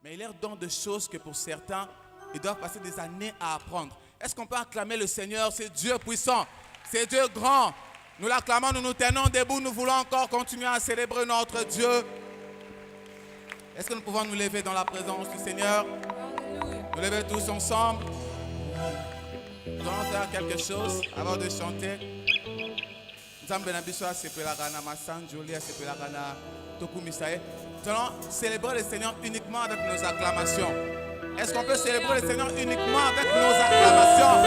Mais il a l'air dans de choses que pour certains, ils doivent passer des années à apprendre. Est-ce qu'on peut acclamer le Seigneur? C'est Dieu puissant, c'est Dieu grand. Nous l'acclamons, nous nous tenons debout, nous voulons encore continuer à célébrer notre Dieu. Est-ce que nous pouvons nous lever dans la présence du Seigneur? Nous lever tous ensemble. Nous allons faire quelque chose avant de chanter. Nous allons célébrer le Seigneur uniquement avec nos acclamations. Est-ce qu'on peut célébrer le Seigneur uniquement avec nos acclamations?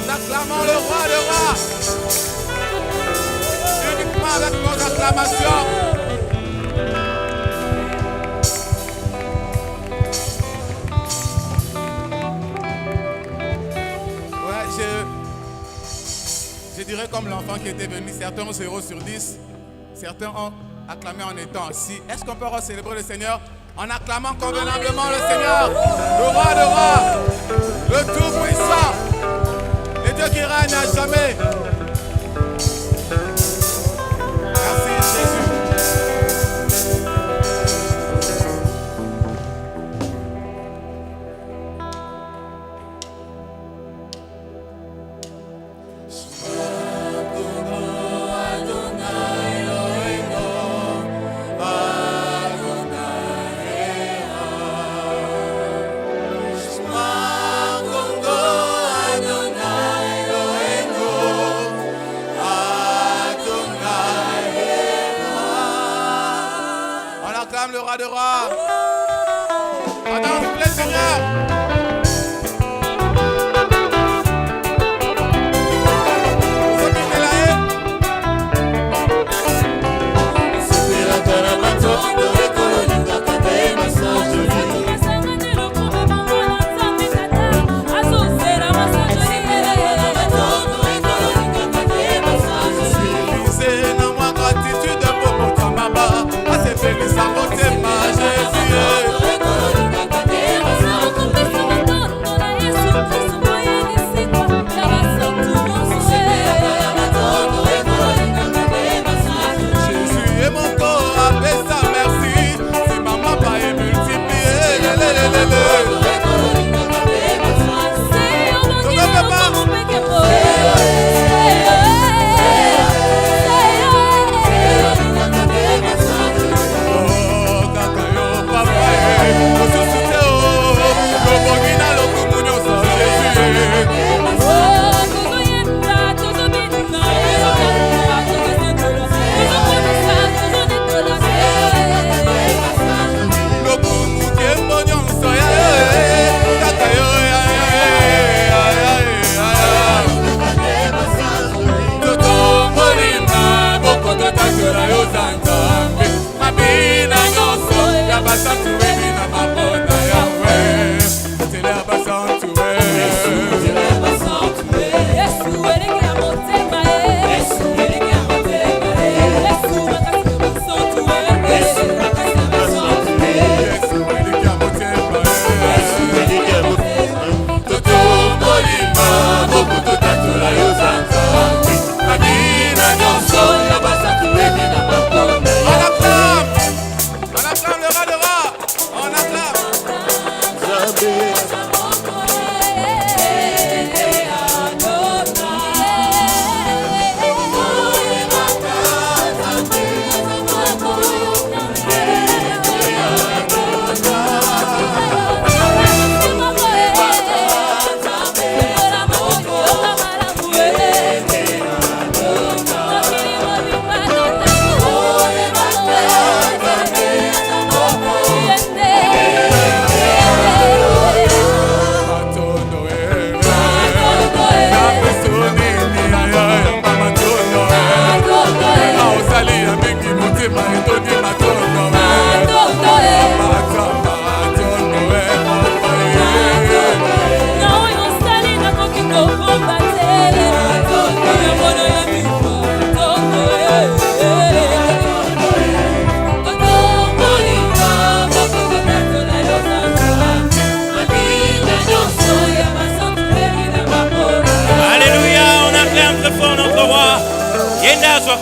Nous acclamons le roi des rois. Uniquement avec nos acclamations. Je dirais comme l'enfant qui était venu, certains ont 0 sur 10, certains ont acclamé en étant assis. Est-ce qu'on peut célébrer le Seigneur en acclamant convenablement le Seigneur, le roi de rois, le tout-puissant, le Dieu qui règne à jamais. Merci Jésus. Le roi de roi. Attends, s'il vous plaît, Seigneur.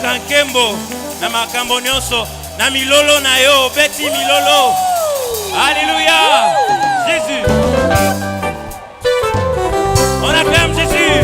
Kankembo na makambo nyonso na milolo na yo beti milolo Alléluia. Jésus. On acclame Jésus.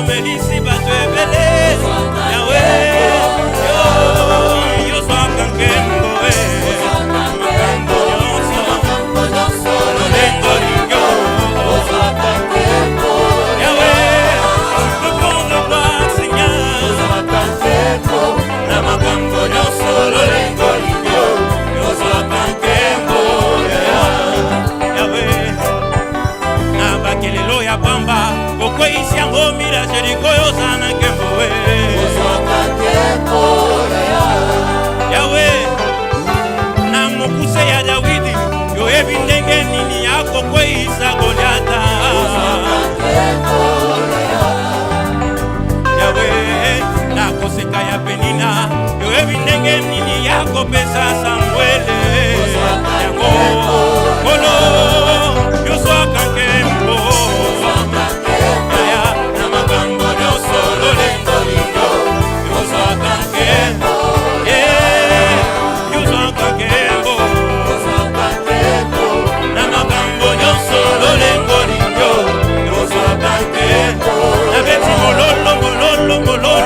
Melisi bato ebele Yahweh yo soa kankembo makambo nyonso lolengo lingyo Yahweh le bon de gloire Seigneur na makambo nyonso lolengo lingyo yo soa kankembo Yahweh na bakelelo ya pamba Kokwei siango mira jeriko yo sana kemboe Yahweh na mokuse ya Dawidi yo ebindenge nini ya kokwei sa Goliata Yahweh na koseka ya Penina yo ebindenge nini ya kopesa Samuele yango kolo yo soa kankembo Mololo,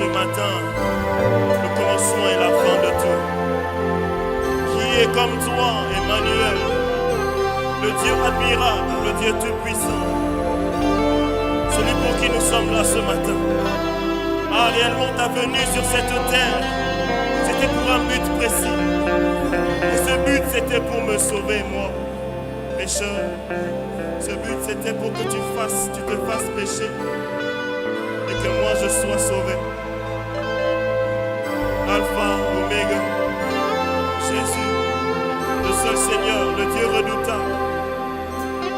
ce matin le commencement et la fin de tout. Qui est comme toi, Emmanuel, le Dieu admirable, le Dieu tout-puissant, celui pour qui nous sommes là ce matin. Ah, réellement, ta venue sur cette terre, c'était pour un but précis. Et ce but, c'était pour me sauver, moi, pécheur. Ce but, c'était pour que tu te fasses pécher et que moi, je sois sauvé. Alpha, Oméga, Jésus, le seul Seigneur, le Dieu redoutable.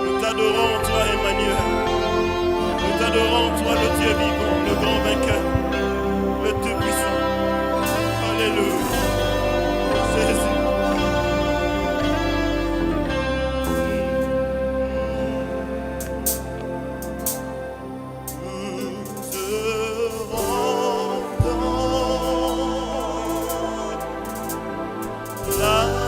Nous t'adorons, toi, Emmanuel. Nous t'adorons, toi, le Dieu vivant, le grand vainqueur, le Tout-Puissant. Alléluia. Jésus. Love.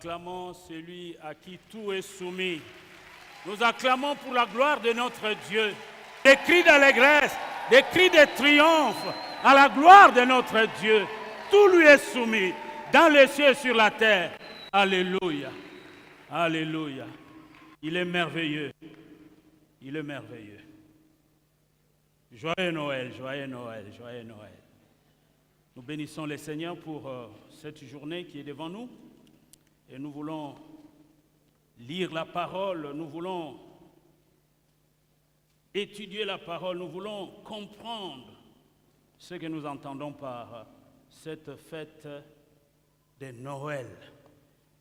acclamons celui à qui tout est soumis. Nous acclamons pour la gloire de notre Dieu. Des cris d'allégresse, des cris de triomphe à la gloire de notre Dieu. Tout lui est soumis, dans les cieux et sur la terre. Alléluia. Alléluia. Il est merveilleux. Il est merveilleux. Joyeux Noël, joyeux Noël, joyeux Noël. Nous bénissons le Seigneur pour cette journée qui est devant nous. Et nous voulons lire la parole, nous voulons étudier la parole, nous voulons comprendre ce que nous entendons par cette fête de Noël.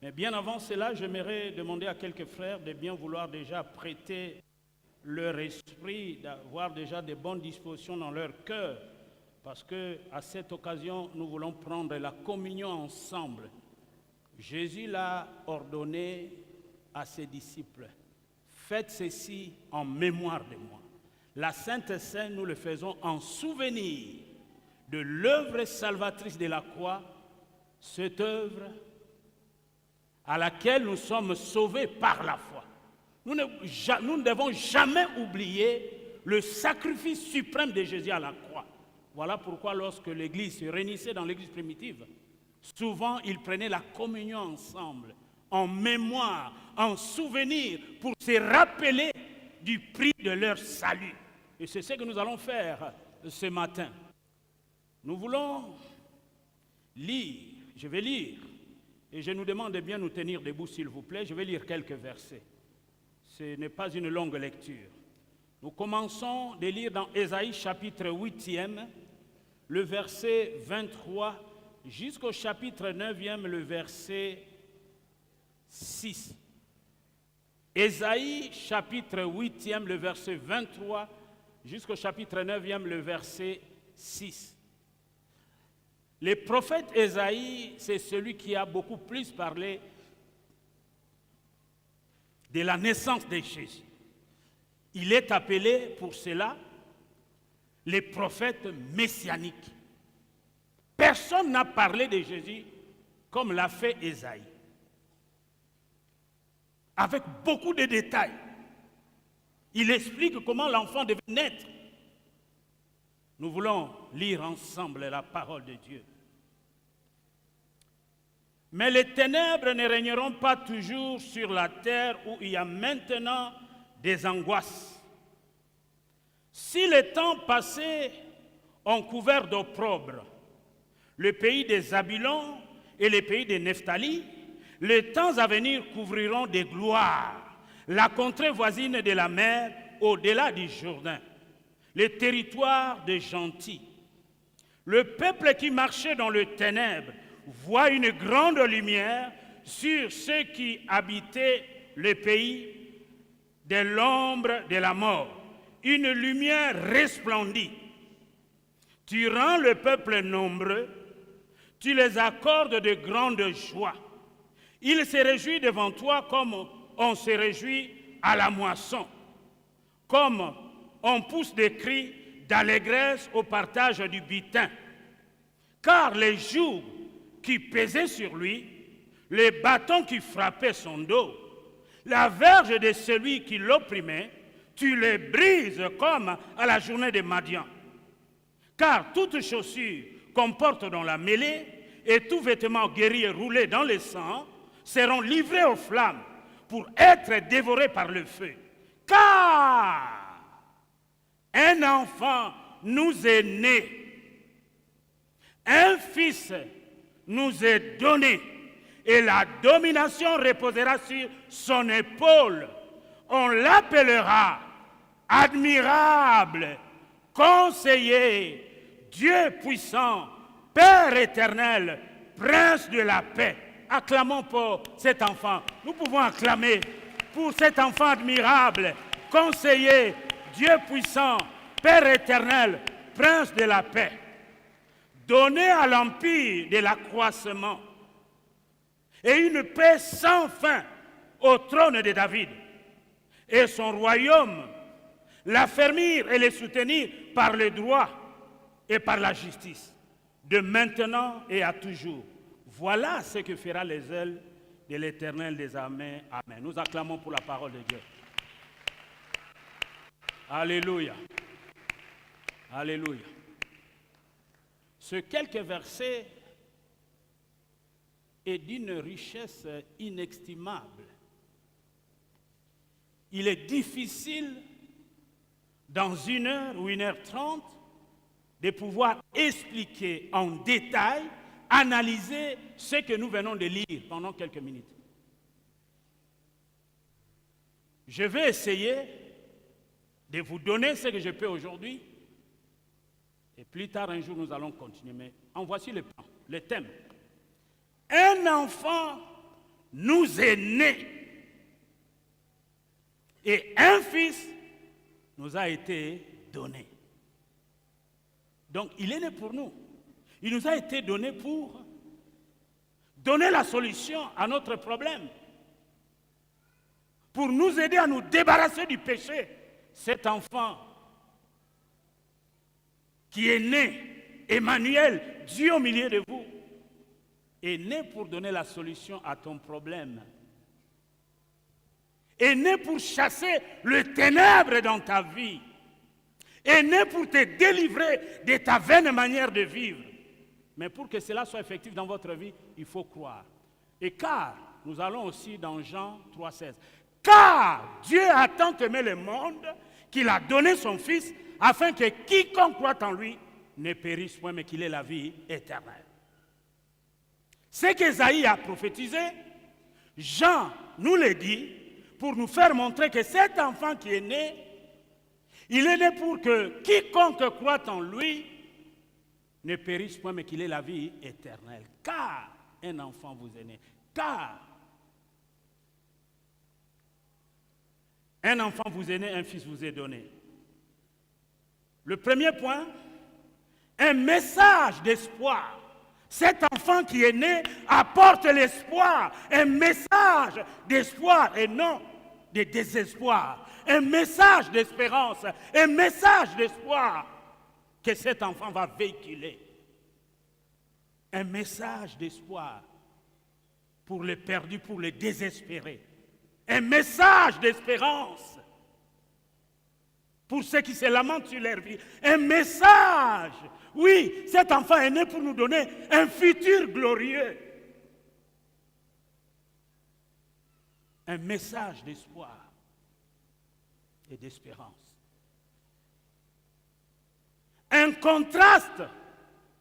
Mais bien avant cela, j'aimerais demander à quelques frères de bien vouloir déjà prêter leur esprit, d'avoir déjà de bonnes dispositions dans leur cœur, parce qu'à cette occasion, nous voulons prendre la communion ensemble. Jésus l'a ordonné à ses disciples. Faites ceci en mémoire de moi. La Sainte Seine, nous le faisons en souvenir de l'œuvre salvatrice de la croix, cette œuvre à laquelle nous sommes sauvés par la foi. Nous ne devons jamais oublier le sacrifice suprême de Jésus à la croix. Voilà pourquoi lorsque l'Église se réunissait dans l'Église primitive, souvent ils prenaient la communion ensemble, en mémoire, en souvenir, pour se rappeler du prix de leur salut. Et c'est ce que nous allons faire ce matin. Nous voulons lire, je vais lire, et je nous demande de bien nous tenir debout s'il vous plaît, je vais lire quelques versets. Ce n'est pas une longue lecture. Nous commençons de lire dans Ésaïe chapitre 8e, le verset 23, jusqu'au chapitre 9e, le verset 6. Ésaïe chapitre 8e, le verset 23, jusqu'au chapitre 9e, le verset 6. Le prophète Ésaïe, c'est celui qui a beaucoup plus parlé de la naissance de Jésus. Il est appelé pour cela le prophète messianique. Personne n'a parlé de Jésus comme l'a fait Ésaïe. Avec beaucoup de détails. Il explique comment l'enfant devait naître. Nous voulons lire ensemble la parole de Dieu. Mais les ténèbres ne régneront pas toujours sur la terre où il y a maintenant des angoisses. Si les temps passés ont couvert d'opprobre le pays des Zabulons et le pays des Nephtali, les temps à venir couvriront de gloire la contrée voisine de la mer au-delà du Jourdain, le territoire des gentils. Le peuple qui marchait dans les ténèbres voit une grande lumière sur ceux qui habitaient le pays de l'ombre de la mort. Une lumière resplendit. Tu rends le peuple nombreux, tu les accordes de grandes joies. Il se réjouit devant toi comme on se réjouit à la moisson, comme on pousse des cris d'allégresse au partage du butin. Car les jougs qui pesaient sur lui, les bâtons qui frappaient son dos, la verge de celui qui l'opprimait, tu les brises comme à la journée de Madian. Car toute chaussure qu'on porte dans la mêlée et tout vêtement guerrier roulé dans le sang seront livrés aux flammes pour être dévorés par le feu. Car un enfant nous est né, un fils nous est donné, et la domination reposera sur son épaule. On l'appellera admirable, conseiller, Dieu puissant, Père éternel, Prince de la paix. Acclamons pour cet enfant. Nous pouvons acclamer pour cet enfant admirable, conseiller, Dieu puissant, Père éternel, Prince de la paix. Donné à l'empire de l'accroissement et une paix sans fin au trône de David et son royaume, l'affermir et le soutenir par le droit et par la justice, de maintenant et à toujours. Voilà ce que fera les ailes de l'Éternel des armées. Amen. Nous acclamons pour la parole de Dieu. Alléluia. Alléluia. Ce quelques versets est d'une richesse inestimable. Il est difficile, dans 1 heure ou 1h30, de pouvoir expliquer en détail, analyser ce que nous venons de lire pendant quelques minutes. Je vais essayer de vous donner ce que je peux aujourd'hui, et plus tard un jour nous allons continuer. Mais en voici le plan, le thème. Un enfant nous est né, et un fils nous a été donné. Donc il est né pour nous. Il nous a été donné pour donner la solution à notre problème, pour nous aider à nous débarrasser du péché. Cet enfant qui est né, Emmanuel, Dieu au milieu de vous, est né pour donner la solution à ton problème. Est né pour chasser le ténèbre dans ta vie. Est né pour te délivrer de ta vaine manière de vivre. Mais pour que cela soit effectif dans votre vie, il faut croire. Et car, nous allons aussi dans Jean 3,16. Car Dieu a tant aimé le monde qu'il a donné son Fils afin que quiconque croit en lui ne périsse point, mais qu'il ait la vie éternelle. Ce qu'Ésaïe a prophétisé, Jean nous le dit pour nous faire montrer que cet enfant qui est né, il est né pour que quiconque croit en lui ne périsse point, mais qu'il ait la vie éternelle. Car un enfant vous est né. Car un enfant vous est né, un fils vous est donné. Le premier point, un message d'espoir. Cet enfant qui est né apporte l'espoir, un message d'espoir et non de désespoir, un message d'espérance, un message d'espoir que cet enfant va véhiculer. Un message d'espoir pour les perdus, pour les désespérés. Un message d'espérance pour ceux qui se lamentent sur leur vie. Un message. Oui, cet enfant est né pour nous donner un futur glorieux. Un message d'espoir et d'espérance. Un contraste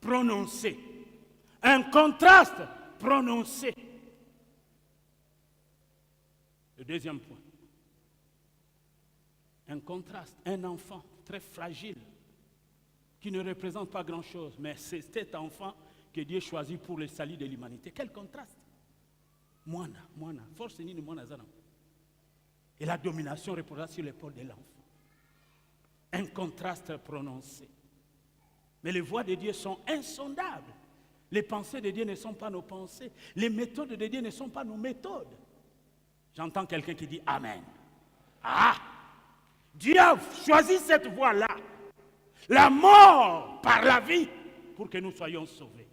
prononcé. Un contraste prononcé. Le deuxième point. Un contraste. Un enfant très fragile qui ne représente pas grand-chose, mais c'est cet enfant que Dieu choisit pour le salut de l'humanité. Quel contraste! Moana, force ni moana zana. Et la domination reposera sur l'épaule de l'enfant. Un contraste prononcé. Mais les voies de Dieu sont insondables. Les pensées de Dieu ne sont pas nos pensées. Les méthodes de Dieu ne sont pas nos méthodes. J'entends quelqu'un qui dit Amen. Ah! Dieu a choisi cette voie-là. La mort par la vie pour que nous soyons sauvés.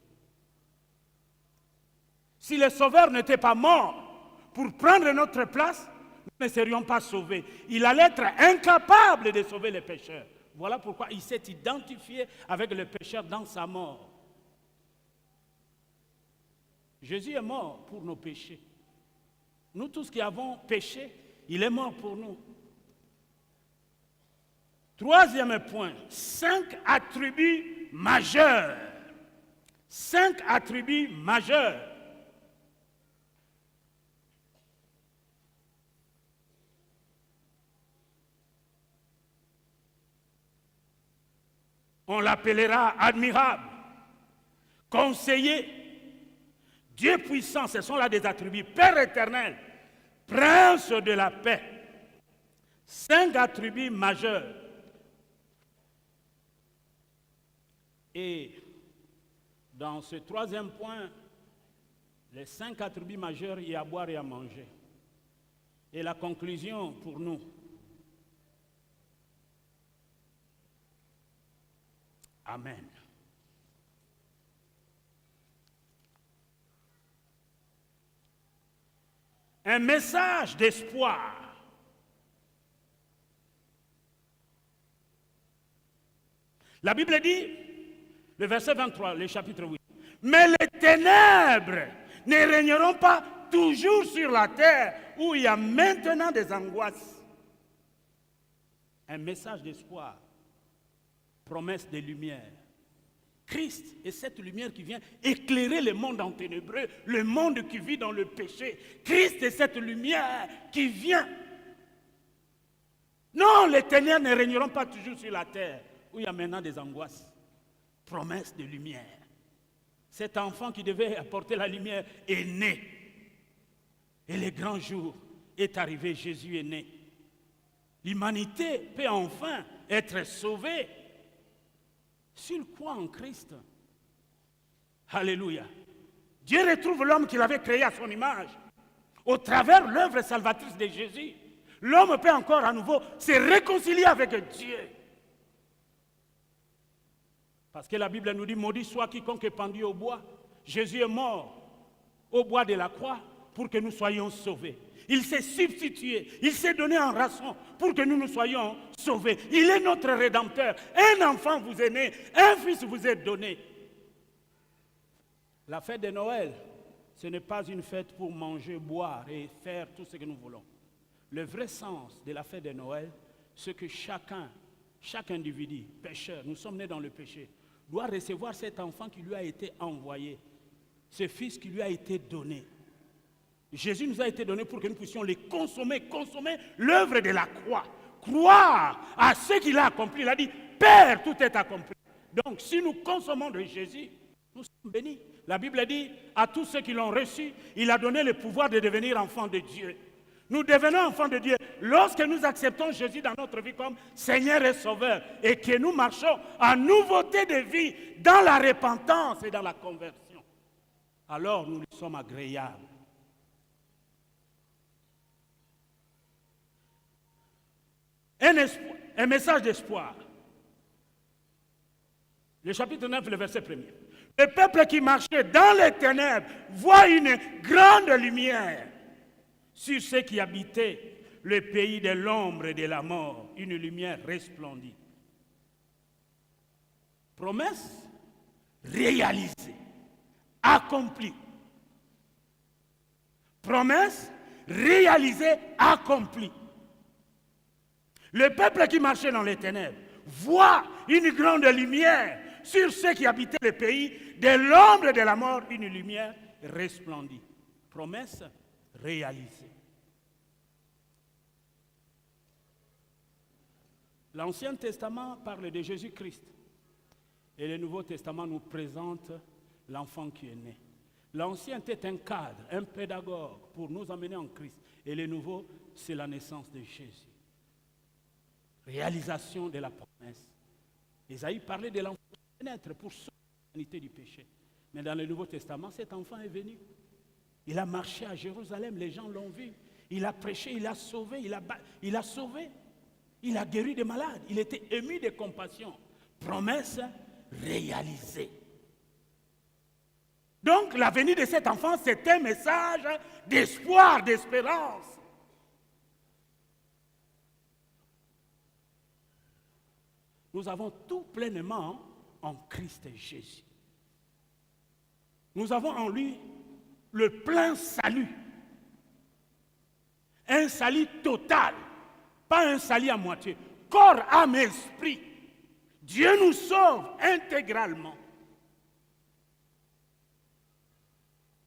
Si le Sauveur n'était pas mort pour prendre notre place, nous ne serions pas sauvés. Il allait être incapable de sauver les pécheurs. Voilà pourquoi il s'est identifié avec les pécheurs dans sa mort. Jésus est mort pour nos péchés. Nous tous qui avons péché, il est mort pour nous. Troisième point, 5 attributs majeurs. 5 attributs majeurs. On l'appellera admirable, conseiller, Dieu puissant, ce sont là des attributs. Père éternel, prince de la paix. 5 attributs majeurs. Et dans ce troisième point, les 5 attributs majeurs, il y a à boire et à manger. Et la conclusion pour nous. Amen. un message d'espoir. La Bible dit, le verset 23, le chapitre 8, « Mais les ténèbres ne régneront pas toujours sur la terre où il y a maintenant des angoisses. » Un message d'espoir, promesse de lumière. Christ est cette lumière qui vient éclairer le monde enténébreux, le monde qui vit dans le péché. Christ est cette lumière qui vient. Non, les ténèbres ne régneront pas toujours sur la terre où il y a maintenant des angoisses. Promesse de lumière. Cet enfant qui devait apporter la lumière est né. Et le grand jour est arrivé, Jésus est né. L'humanité peut enfin être sauvée s'il croit en Christ. Alléluia. Dieu retrouve l'homme qu'il avait créé à son image. Au travers de l'œuvre salvatrice de Jésus, l'homme peut encore à nouveau se réconcilier avec Dieu. Parce que la Bible nous dit, maudit soit quiconque est pendu au bois. Jésus est mort au bois de la croix pour que nous soyons sauvés. Il s'est substitué, il s'est donné en rançon pour que nous soyons sauvés. Il est notre Rédempteur. Un enfant vous est né, un fils vous est donné. La fête de Noël, ce n'est pas une fête pour manger, boire et faire tout ce que nous voulons. Le vrai sens de la fête de Noël, c'est que chaque individu, pécheur, nous sommes nés dans le péché, doit recevoir cet enfant qui lui a été envoyé, ce fils qui lui a été donné. Jésus nous a été donné pour que nous puissions les consommer l'œuvre de la croix, croire à ce qu'il a accompli. Il a dit, Père, tout est accompli. Donc, si nous consommons de Jésus, nous sommes bénis. La Bible dit, à tous ceux qui l'ont reçu, il a donné le pouvoir de devenir enfants de Dieu. Nous devenons enfants de Dieu lorsque nous acceptons Jésus dans notre vie comme Seigneur et Sauveur et que nous marchons en nouveauté de vie dans la repentance et dans la conversion. Alors nous lui sommes agréables. Un message d'espoir. Le chapitre 9, le verset 1er. Le peuple qui marchait dans les ténèbres voit une grande lumière. Sur ceux qui habitaient le pays de l'ombre et de la mort, une lumière resplendit. Promesse réalisée, accomplie. Promesse réalisée, accomplie. Le peuple qui marchait dans les ténèbres voit une grande lumière sur ceux qui habitaient le pays de l'ombre et de la mort, une lumière resplendit. Promesse réalisée. L'Ancien Testament parle de Jésus-Christ et le Nouveau Testament nous présente l'enfant qui est né. L'Ancien était un cadre, un pédagogue pour nous amener en Christ et le Nouveau, c'est la naissance de Jésus. Réalisation de la promesse. Isaïe parlait de l'enfant qui est naître pour sauver l'humanité du péché. Mais dans le Nouveau Testament, cet enfant est venu. Il a marché à Jérusalem, les gens l'ont vu. Il a prêché, il a sauvé, il a sauvé. Il a guéri des malades. Il était ému de compassion. Promesse réalisée. Donc, la venue de cet enfant, c'est un message d'espoir, d'espérance. Nous avons tout pleinement en Christ Jésus. Nous avons en lui le plein salut. Un salut total. Pas un salut à moitié. Corps, âme et esprit. Dieu nous sauve intégralement.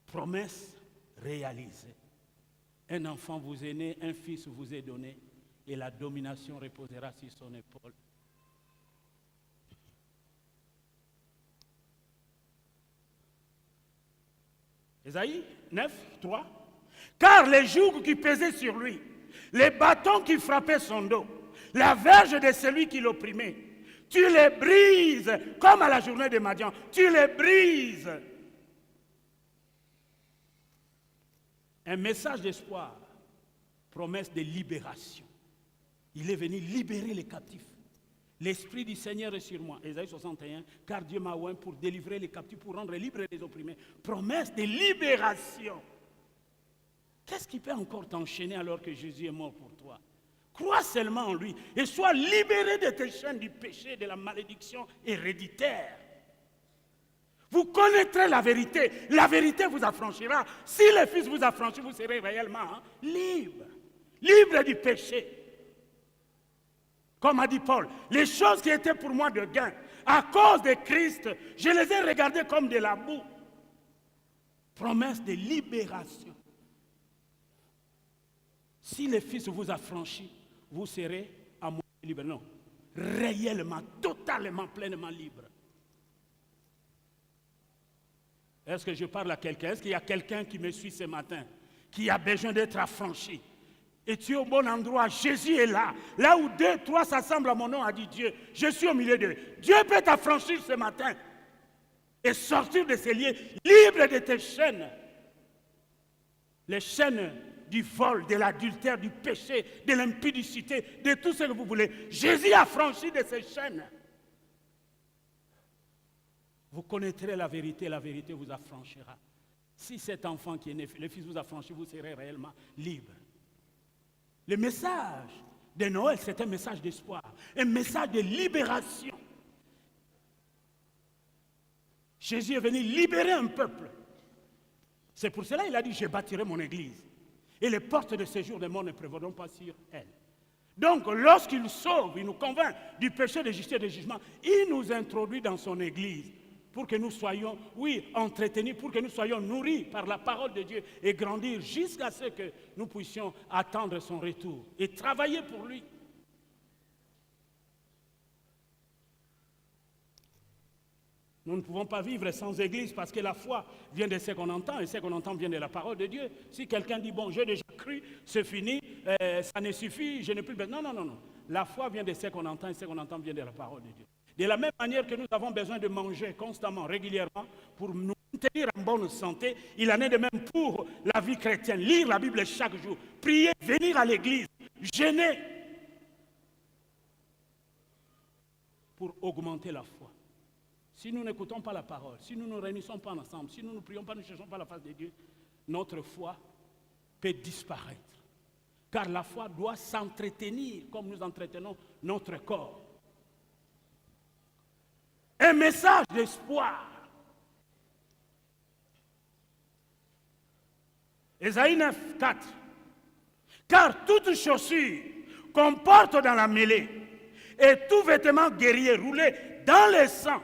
Promesse réalisée. Un enfant vous est né, un fils vous est donné, et la domination reposera sur son épaule. Ésaïe 9, 3. Car les jougs qui pesaient sur lui, les bâtons qui frappaient son dos, la verge de celui qui l'opprimait, tu les brises comme à la journée de Madian, tu les brises. Un message d'espoir, promesse de libération. Il est venu libérer les captifs. L'Esprit du Seigneur est sur moi. Ésaïe 61, car Dieu m'a oint pour délivrer les captifs, pour rendre libres les opprimés. Promesse de libération. Qu'est-ce qui peut encore t'enchaîner alors que Jésus est mort pour toi? Crois seulement en lui et sois libéré de tes chaînes du péché, de la malédiction héréditaire. Vous connaîtrez la vérité vous affranchira. Si le Fils vous affranchit, vous serez réellement libre, libre du péché. Comme a dit Paul, les choses qui étaient pour moi de gain, à cause de Christ, je les ai regardées comme de la boue. Promesse de libération. Si le Fils vous affranchit, vous serez à moitié libre. Non, réellement, totalement, pleinement libre. Est-ce que je parle à quelqu'un? Est-ce qu'il y a quelqu'un qui me suit ce matin, qui a besoin d'être affranchi? Et tu es au bon endroit, Jésus est là. Là où 2, 3 s'assemblent à mon nom, a dit Dieu. Je suis au milieu d'eux. Dieu peut t'affranchir ce matin et sortir de ces liens, libre de tes chaînes. Les chaînes du vol, de l'adultère, du péché, de l'impudicité, de tout ce que vous voulez. Jésus a franchi de ces chaînes. Vous connaîtrez la vérité vous affranchira. Si cet enfant qui est né, le Fils vous affranchit, vous serez réellement libre. Le message de Noël, c'est un message d'espoir, un message de libération. Jésus est venu libérer un peuple. C'est pour cela qu'il a dit, je bâtirai mon église. Et les portes de séjour des morts ne prévaudront pas sur elle. Donc, lorsqu'il sauve, il nous convainc du péché, de justice et de jugement, il nous introduit dans son église pour que nous soyons, entretenus, pour que nous soyons nourris par la parole de Dieu et grandir jusqu'à ce que nous puissions attendre son retour et travailler pour lui. Nous ne pouvons pas vivre sans église parce que la foi vient de ce qu'on entend et ce qu'on entend vient de la parole de Dieu. Si quelqu'un dit, bon, j'ai déjà cru, c'est fini, ça ne suffit, je n'ai plus besoin. Non. La foi vient de ce qu'on entend et ce qu'on entend vient de la parole de Dieu. De la même manière que nous avons besoin de manger constamment, régulièrement, pour nous maintenir en bonne santé, il en est de même pour la vie chrétienne. Lire la Bible chaque jour, prier, venir à l'église, jeûner, pour augmenter la foi. Si nous n'écoutons pas la parole, si nous ne nous réunissons pas ensemble, si nous ne prions pas, nous ne cherchons pas la face de Dieu, notre foi peut disparaître. Car la foi doit s'entretenir comme nous entretenons notre corps. Un message d'espoir. Ésaïe 9, 4. Car toute chaussure qu'on porte dans la mêlée et tout vêtement guerrier roulé dans le sang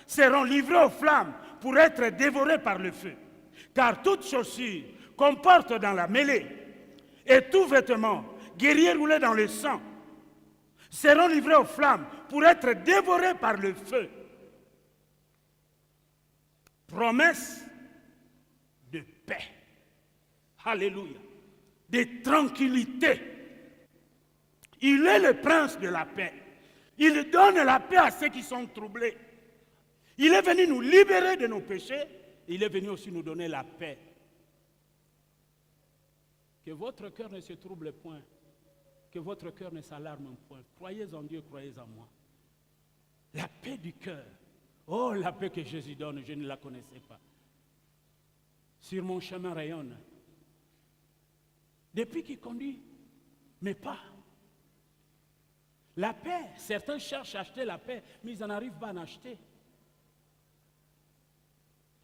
seront livrés aux flammes pour être dévorés par le feu. Car toute chaussure qu'on porte dans la mêlée et tout vêtement guerrier roulé dans le sang seront livrés aux flammes pour être dévorés par le feu. Promesse de paix. Alléluia. De tranquillité. Il est le prince de la paix. Il donne la paix à ceux qui sont troublés. Il est venu nous libérer de nos péchés. Il est venu aussi nous donner la paix. Que votre cœur ne se trouble point. Que votre cœur ne s'alarme point. Croyez en Dieu, croyez en moi. La paix du cœur. Oh, la paix que Jésus donne, je ne la connaissais pas. Sur mon chemin rayonne. Depuis qu'il conduit mes pas. La paix, certains cherchent à acheter la paix, mais ils n'en arrivent pas à en acheter.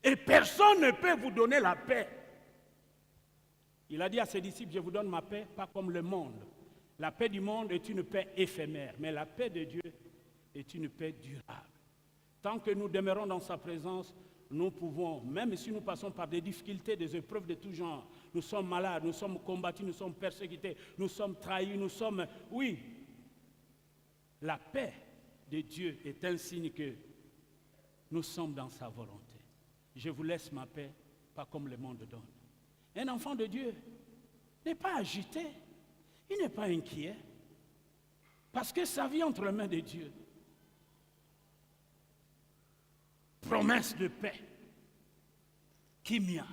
Et personne ne peut vous donner la paix. Il a dit à ses disciples, je vous donne ma paix, pas comme le monde. La paix du monde est une paix éphémère, mais la paix de Dieu est une paix durable. Tant que nous demeurons dans sa présence, nous pouvons, même si nous passons par des difficultés, des épreuves de tout genre, nous sommes malades, nous sommes combattus, nous sommes persécutés, nous sommes trahis, nous sommes... Oui, la paix de Dieu est un signe que nous sommes dans sa volonté. Je vous laisse ma paix, pas comme le monde donne. Un enfant de Dieu n'est pas agité, il n'est pas inquiet, parce que sa vie entre les mains de Dieu. Promesse de paix. Kimia.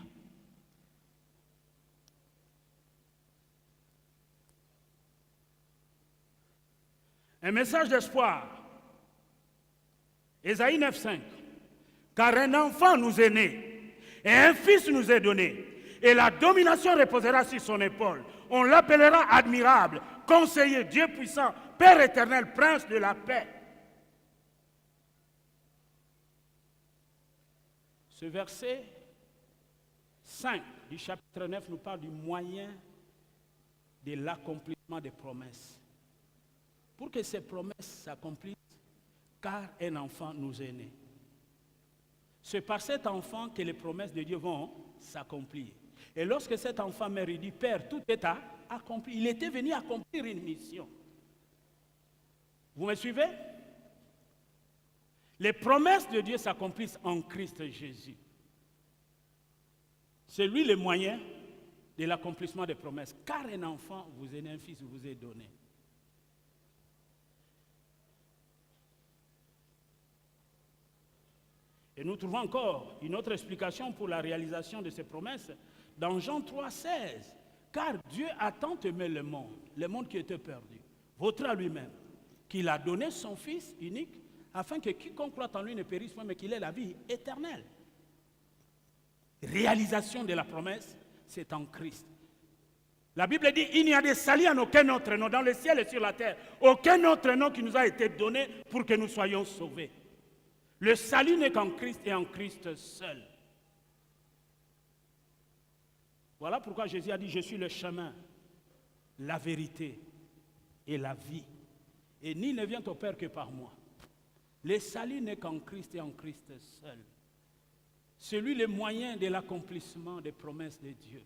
Un message d'espoir. Ésaïe 9, 5. Car un enfant nous est né, et un fils nous est donné, Et la domination reposera sur son épaule. On l'appellera admirable, conseiller, Dieu puissant, Père éternel, prince de la paix. Ce verset 5 du chapitre 9 nous parle du moyen de l'accomplissement des promesses. Pour que ces promesses s'accomplissent, car un enfant nous est né. C'est par cet enfant que les promesses de Dieu vont s'accomplir. Et lorsque cet enfant meurt, il dit, Père, tout est accompli. Il était venu accomplir une mission. Vous me suivez? Les promesses de Dieu s'accomplissent en Christ Jésus. C'est lui le moyen de l'accomplissement des promesses. Car un enfant vous est né, un fils vous est donné. Et nous trouvons encore une autre explication pour la réalisation de ces promesses dans Jean 3,16. Car Dieu a tant aimé le monde qui était perdu, vautré à lui-même, qu'il a donné son Fils unique, afin que quiconque croit en lui ne périsse point, mais qu'il ait la vie éternelle. Réalisation de la promesse, c'est en Christ. La Bible dit, il n'y a de salut en aucun autre nom, dans le ciel et sur la terre, aucun autre nom qui nous a été donné pour que nous soyons sauvés. Le salut n'est qu'en Christ et en Christ seul. Voilà pourquoi Jésus a dit, je suis le chemin, la vérité et la vie. Et nul ne vient au Père que par moi. Le salut n'est qu'en Christ et en Christ seul. C'est lui le moyen de l'accomplissement des promesses de Dieu.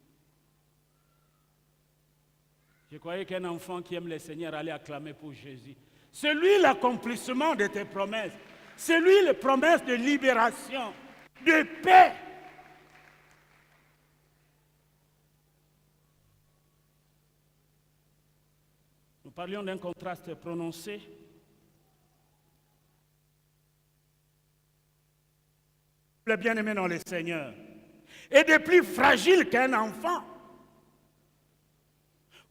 Je croyais qu'un enfant qui aime le Seigneur allait acclamer pour Jésus. C'est lui l'accomplissement de tes promesses. C'est lui les promesses de libération, de paix. Nous parlions d'un contraste prononcé. Le bien-aimé dans le Seigneur est de plus fragile qu'un enfant.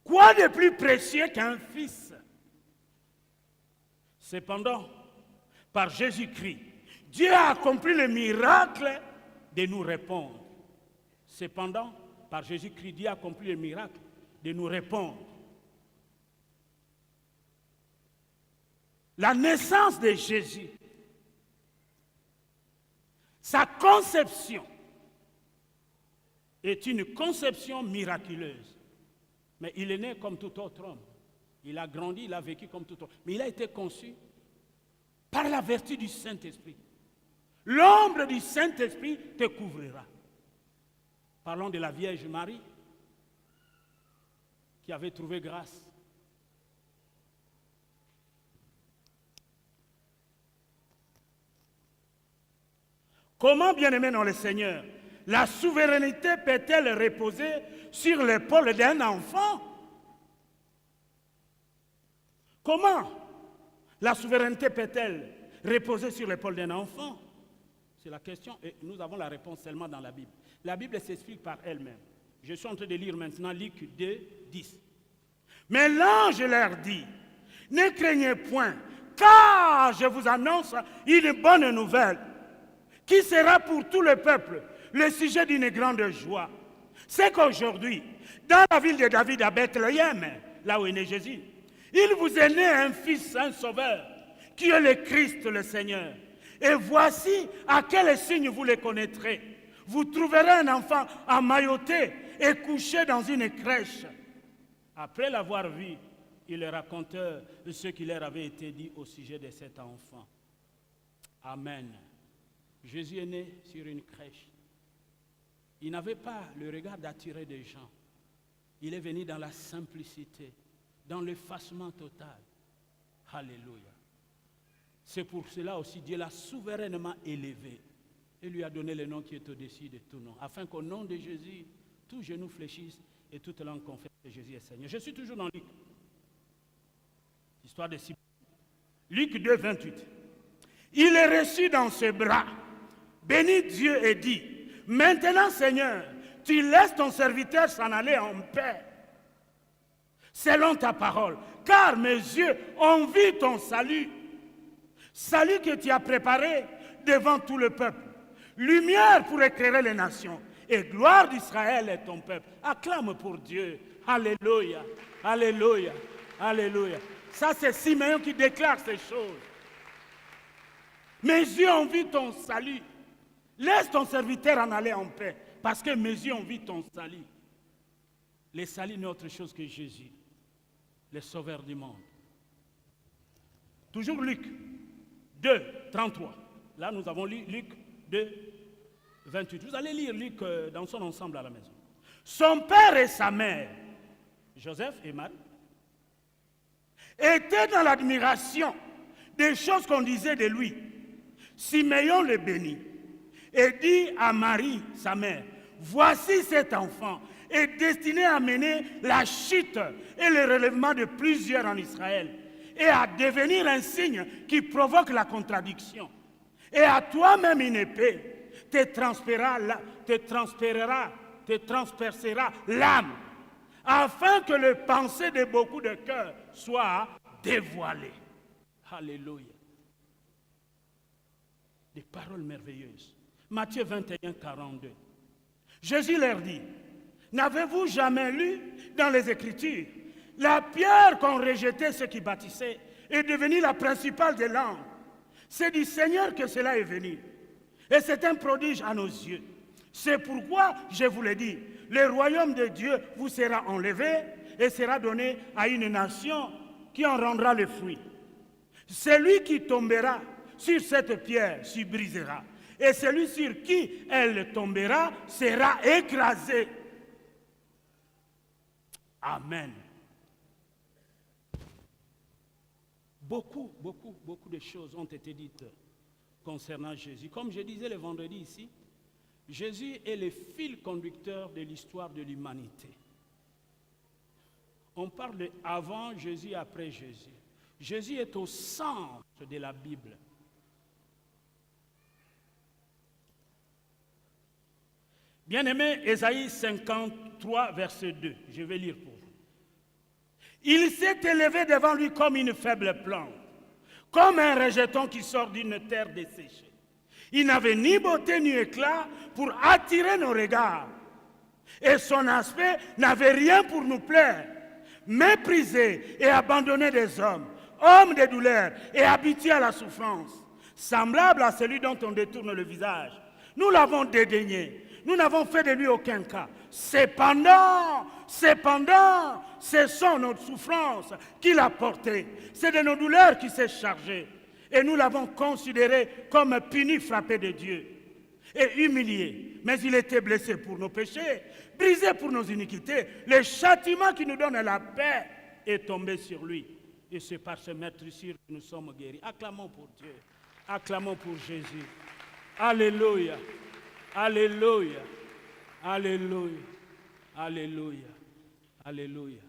Quoi de plus précieux qu'un fils? Cependant, par Jésus-Christ, Dieu a accompli le miracle de nous répondre. Cependant, par Jésus-Christ, Dieu a accompli le miracle de nous répondre. La naissance de Jésus, sa conception est une conception miraculeuse. Mais il est né comme tout autre homme. Il a grandi, il a vécu comme tout autre homme. Mais il a été conçu par la vertu du Saint-Esprit. L'ombre du Saint-Esprit te couvrira. Parlons de la Vierge Marie qui avait trouvé grâce. Comment, bien-aimé dans le Seigneur, la souveraineté peut-elle reposer sur l'épaule d'un enfant? Comment la souveraineté peut-elle reposer sur l'épaule d'un enfant? C'est la question et nous avons la réponse seulement dans la Bible. La Bible s'explique par elle-même. Je suis en train de lire maintenant Luc 2, 10. Mais l'ange leur dit, ne craignez point, car je vous annonce une bonne nouvelle, qui sera pour tout le peuple le sujet d'une grande joie. C'est qu'aujourd'hui, dans la ville de David à Bethléem, là où est né Jésus, il vous est né un fils, un sauveur, qui est le Christ, le Seigneur. Et voici à quel signe vous le connaîtrez. Vous trouverez un enfant emmailloté et couché dans une crèche. Après l'avoir vu, il leur racontait ce qui leur avait été dit au sujet de cet enfant. Amen. Jésus est né sur une crèche. Il n'avait pas le regard d'attirer des gens. Il est venu dans la simplicité, dans l'effacement total. Alléluia. C'est pour cela aussi Dieu l'a souverainement élevé et lui a donné le nom qui est au-dessus de tout nom, afin qu'au nom de Jésus, tous genoux fléchissent et toute langue confesse que Jésus est Seigneur. Je suis toujours dans Luc. Histoire de Simon. Luc 2, 28. Il est reçu dans ses bras, bénit Dieu et dit, maintenant Seigneur, tu laisses ton serviteur s'en aller en paix, selon ta parole, car mes yeux ont vu ton salut, salut que tu as préparé devant tout le peuple, lumière pour éclairer les nations Et gloire d'Israël est ton peuple. Acclame pour Dieu. Alléluia, alléluia, alléluia. Ça, c'est Simeon qui déclare ces choses. Mes yeux ont vu ton salut. Laisse ton serviteur en aller en paix, parce que mes yeux ont vu ton salut. Le salut n'est autre chose que Jésus, le sauveur du monde. Toujours Luc 2, 33. Là, nous avons lu Luc 2, 28. Vous allez lire Luc dans son ensemble à la maison. Son père et sa mère, Joseph et Marie, étaient dans l'admiration des choses qu'on disait de lui. Simeon le bénit et dit à Marie, sa mère, voici cet enfant est destiné à mener la chute et le relèvement de plusieurs en Israël et à devenir un signe qui provoque la contradiction. Et à toi-même une épée te transpercera l'âme, afin que le pensée de beaucoup de cœurs soit dévoilé. Alléluia. Des paroles merveilleuses. Matthieu 21, 42. Jésus leur dit, n'avez-vous jamais lu dans les Écritures, la pierre qu'ont rejetée ceux qui bâtissaient est devenue la principale des langues. C'est du Seigneur que cela est venu. Et c'est un prodige à nos yeux. C'est pourquoi, je vous le dis, le royaume de Dieu vous sera enlevé et sera donné à une nation qui en rendra le fruit. Celui qui tombera sur cette pierre s'y brisera. Et celui sur qui elle tombera sera écrasé. Amen. Beaucoup de choses ont été dites concernant Jésus. Comme je disais le vendredi ici, Jésus est le fil conducteur de l'histoire de l'humanité. On parle de avant Jésus et après Jésus. Jésus est au centre de la Bible. Bien-aimé, Ésaïe 53, verset 2, je vais lire pour vous. Il s'est élevé devant lui comme une faible plante, comme un rejeton qui sort d'une terre desséchée. Il n'avait ni beauté ni éclat pour attirer nos regards. Et son aspect n'avait rien pour nous plaire. Méprisé et abandonné des hommes, homme de douleur et habitué à la souffrance, semblable à celui dont on détourne le visage. Nous l'avons dédaigné. Nous n'avons fait de lui aucun cas. Cependant, ce sont nos souffrances qu'il a portées. C'est de nos douleurs qu'il s'est chargé. Et nous l'avons considéré comme puni, frappé de Dieu. Et humilié. Mais il était blessé pour nos péchés, brisé pour nos iniquités. Le châtiment qui nous donne la paix est tombé sur lui. Et c'est par ce meurtrissure que nous sommes guéris. Acclamons pour Dieu. Acclamons pour Jésus. Alléluia. Alléluia, alléluia, alléluia, alléluia.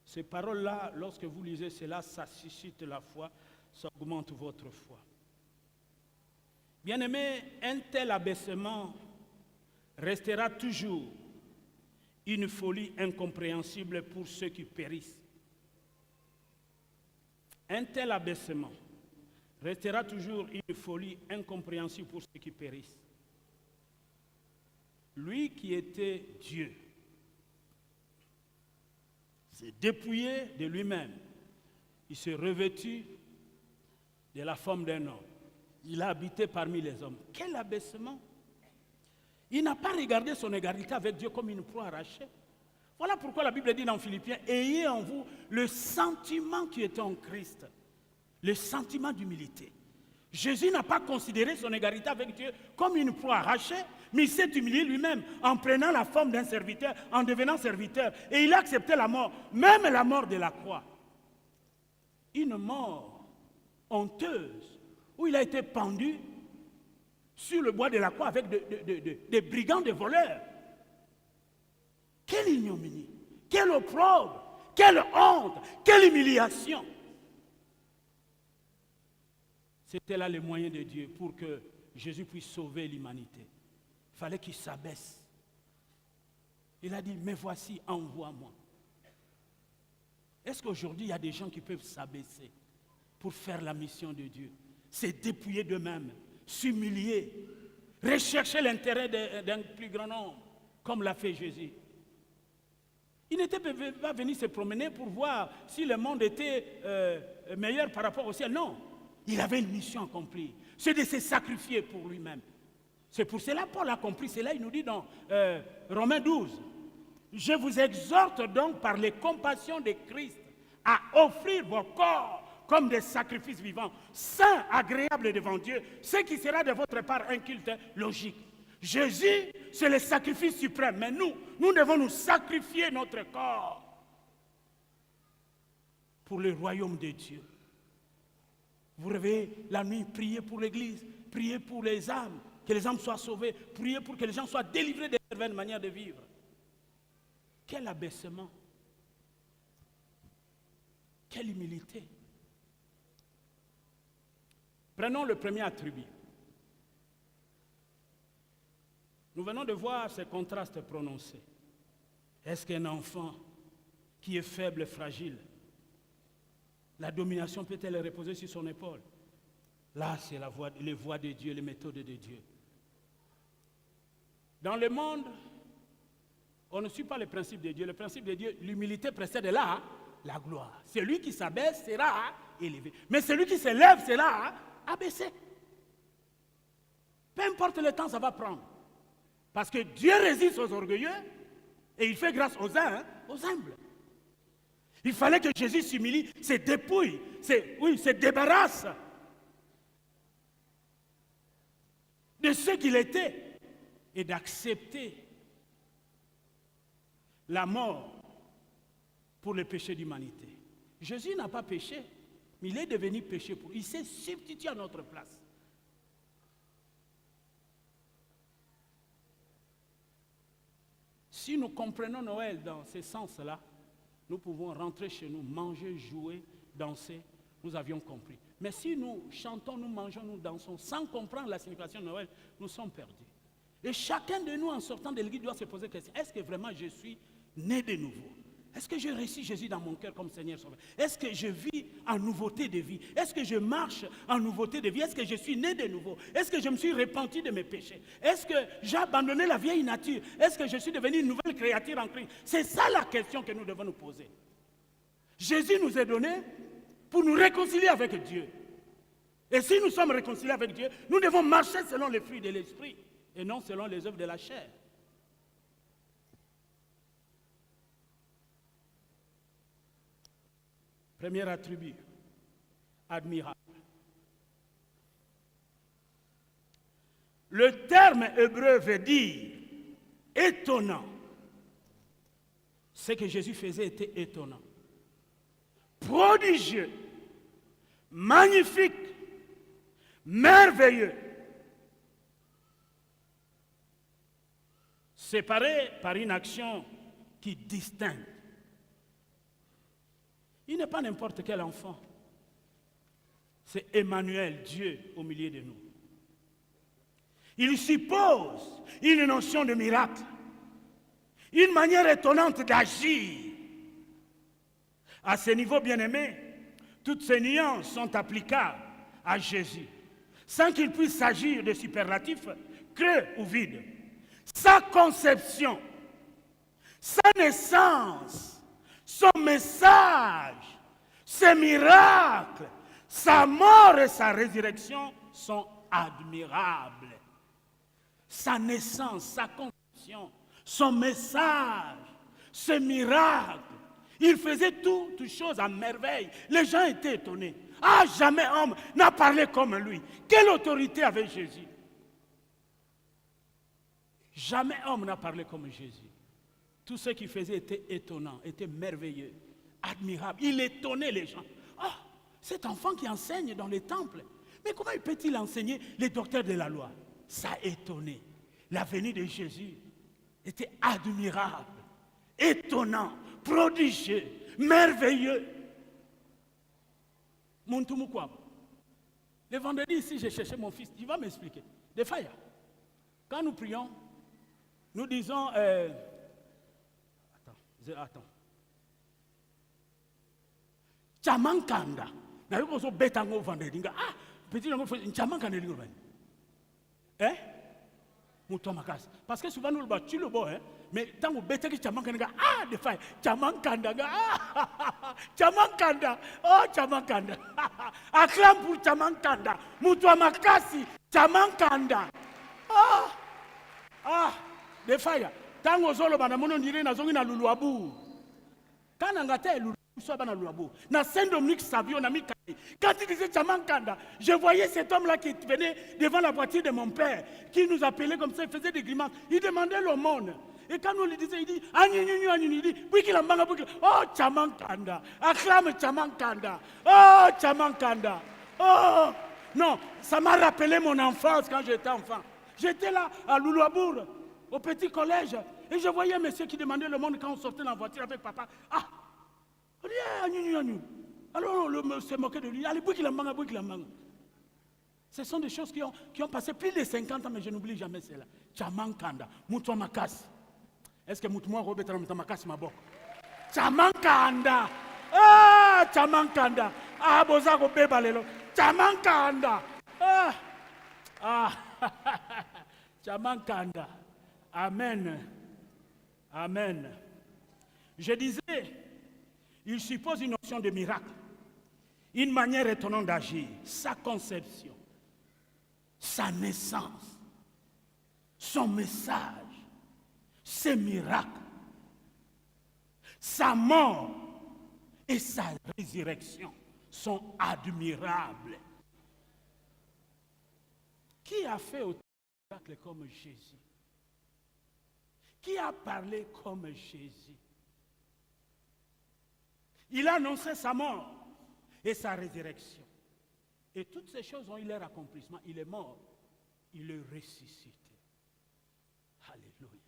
Ces paroles-là, lorsque vous lisez cela, ça suscite la foi, ça augmente votre foi. Bien-aimé, un tel abaissement restera toujours une folie incompréhensible pour ceux qui périssent. Un tel abaissement restera toujours une folie incompréhensible pour ceux qui périssent. Lui qui était Dieu s'est dépouillé de lui-même. Il s'est revêtu de la forme d'un homme. Il a habité parmi les hommes. Quel abaissement! Il n'a pas regardé son égalité avec Dieu comme une proie arrachée. Voilà pourquoi la Bible dit dans Philippiens, ayez en vous le sentiment qui était en Christ, le sentiment d'humilité. Jésus n'a pas considéré son égalité avec Dieu comme une proie arrachée, mais il s'est humilié lui-même en prenant la forme d'un serviteur, en devenant serviteur. Et il a accepté la mort, même la mort de la croix. Une mort honteuse, où il a été pendu sur le bois de la croix avec des brigands, des voleurs. Quelle ignominie, quelle opprobre, quelle honte, quelle humiliation. C'était là le moyen de Dieu pour que Jésus puisse sauver l'humanité. Il fallait qu'il s'abaisse. Il a dit, mais voici, envoie-moi. Est-ce qu'aujourd'hui, il y a des gens qui peuvent s'abaisser pour faire la mission de Dieu? Se dépouiller d'eux-mêmes, s'humilier, rechercher l'intérêt d'un plus grand nombre, comme l'a fait Jésus. Il n'était pas venu se promener pour voir si le monde était meilleur par rapport au ciel. Non, il avait une mission accomplie. C'est de se sacrifier pour lui-même. C'est pour cela que Paul a compris cela. Il nous dit dans Romains 12, « Je vous exhorte donc par les compassions de Christ à offrir vos corps comme des sacrifices vivants, saints, agréables devant Dieu, ce qui sera de votre part un culte logique. » Jésus, c'est le sacrifice suprême, mais nous devons nous sacrifier notre corps pour le royaume de Dieu. Vous réveillez la nuit, priez pour l'Église, priez pour les âmes, que les âmes soient sauvées, priez pour que les gens soient délivrés des certaines manières de vivre. Quel abaissement, quelle humilité. Prenons le premier attribut. Nous venons de voir ces contrastes prononcés. Est-ce qu'un enfant qui est faible et fragile, la domination peut-elle reposer sur son épaule? Là, c'est les voies de Dieu, les méthodes de Dieu. Dans le monde, on ne suit pas les principes de Dieu. Le principe de Dieu, l'humilité précède la gloire. Celui qui s'abaisse sera élevé. Mais celui qui s'élève sera abaissé. Peu importe le temps, ça va prendre. Parce que Dieu résiste aux orgueilleux et il fait grâce aux humbles. Il fallait que Jésus s'humilie, se dépouille, se débarrasse de ce qu'il était et d'accepter la mort pour le péché d'humanité. Jésus n'a pas péché, mais il est devenu péché pour. Il s'est substitué à notre place. Si nous comprenons Noël dans ce sens-là, nous pouvons rentrer chez nous, manger, jouer, danser. Nous avions compris. Mais si nous chantons, nous mangeons, nous dansons, sans comprendre la signification de Noël, nous sommes perdus. Et chacun de nous, en sortant de l'église, doit se poser la question, est-ce que vraiment je suis né de nouveau? Est-ce que j'ai reçu Jésus dans mon cœur comme Seigneur Sauveur? Est-ce que je vis en nouveauté de vie? Est-ce que je marche en nouveauté de vie? Est-ce que je suis né de nouveau? Est-ce que je me suis repenti de mes péchés? Est-ce que j'ai abandonné la vieille nature? Est-ce que je suis devenu une nouvelle créature en Christ? C'est ça la question que nous devons nous poser. Jésus nous est donné pour nous réconcilier avec Dieu. Et si nous sommes réconciliés avec Dieu, nous devons marcher selon les fruits de l'esprit et non selon les œuvres de la chair. Premier attribut, admirable. Le terme hébreu veut dire étonnant. Ce que Jésus faisait était étonnant. Prodigieux, magnifique, merveilleux. Séparé par une action qui distingue. Il n'est pas n'importe quel enfant. C'est Emmanuel, Dieu, au milieu de nous. Il suppose une notion de miracle, une manière étonnante d'agir. À ce niveau, bien-aimé, toutes ces nuances sont applicables à Jésus, sans qu'il puisse s'agir de superlatifs creux ou vides. Sa conception, sa naissance, son message, ses miracles, sa mort et sa résurrection sont admirables. Sa naissance, sa conception, son message, ses miracles, il faisait toutes choses à merveille. Les gens étaient étonnés. Ah, jamais homme n'a parlé comme lui. Quelle autorité avait Jésus? Jamais homme n'a parlé comme Jésus. Tout ce qu'il faisait était étonnant, était merveilleux, admirable. Il étonnait les gens. Ah, cet enfant qui enseigne dans les temples, mais comment peut-il enseigner les docteurs de la loi? Ça étonnait. La venue de Jésus était admirable, étonnant, prodigieux, merveilleux. Le vendredi ici, j'ai cherché mon fils. Il va m'expliquer. Des fois, quand nous prions, nous disons... Attends. Chamankanda. Na yuko so betango vendredi. Ah, petit lango chamankanda lingo bani. Moto makasi. Parce que souvent nous le bas, tu le bois, hein. Mais tant que bête qui Chamankanda, des failles. Chamankanda, Chamankanda, oh Chamankanda. Acclame pour Chamankanda. Moto makasi, Chamankanda. Des failles. Tant que zolo bana mono ndire na zongi na luluabu. Quand on a été na Saint-Dominique Savio, quand il disait Chamankanda, je voyais cet homme-là qui venait devant la voiture de mon père, qui nous appelait comme ça, il faisait des grimaces, il demandait l'aumône. Et quand on lui disait, il dit, il dit, oh Chamankanda, acclame Chamankanda, oh Chamankanda, oh. Non, ça m'a rappelé mon enfance quand j'étais enfant. J'étais là à Loulouabour, au petit collège, et je voyais un monsieur qui demandait l'aumône quand on sortait dans la voiture avec papa. Alors on s'est moqué de lui. Allez, ce sont des choses qui ont passé plus de 50 ans, mais je n'oublie jamais cela. Chamankanda, Moutouan Makas. Est-ce que Moutouan Robert Makas m'a bon? Chamankanda. Chamankanda. Bozako Bebalelo. Chamankanda. Chamankanda. Amen. Amen. Je disais, il suppose une notion de miracle, une manière étonnante d'agir, sa conception, sa naissance, son message, ses miracles, sa mort et sa résurrection sont admirables. Qui a fait autant de miracles comme Jésus? Qui a parlé comme Jésus? Il a annoncé sa mort et sa résurrection. Et toutes ces choses ont eu leur accomplissement. Il est mort, il est ressuscité. Alléluia.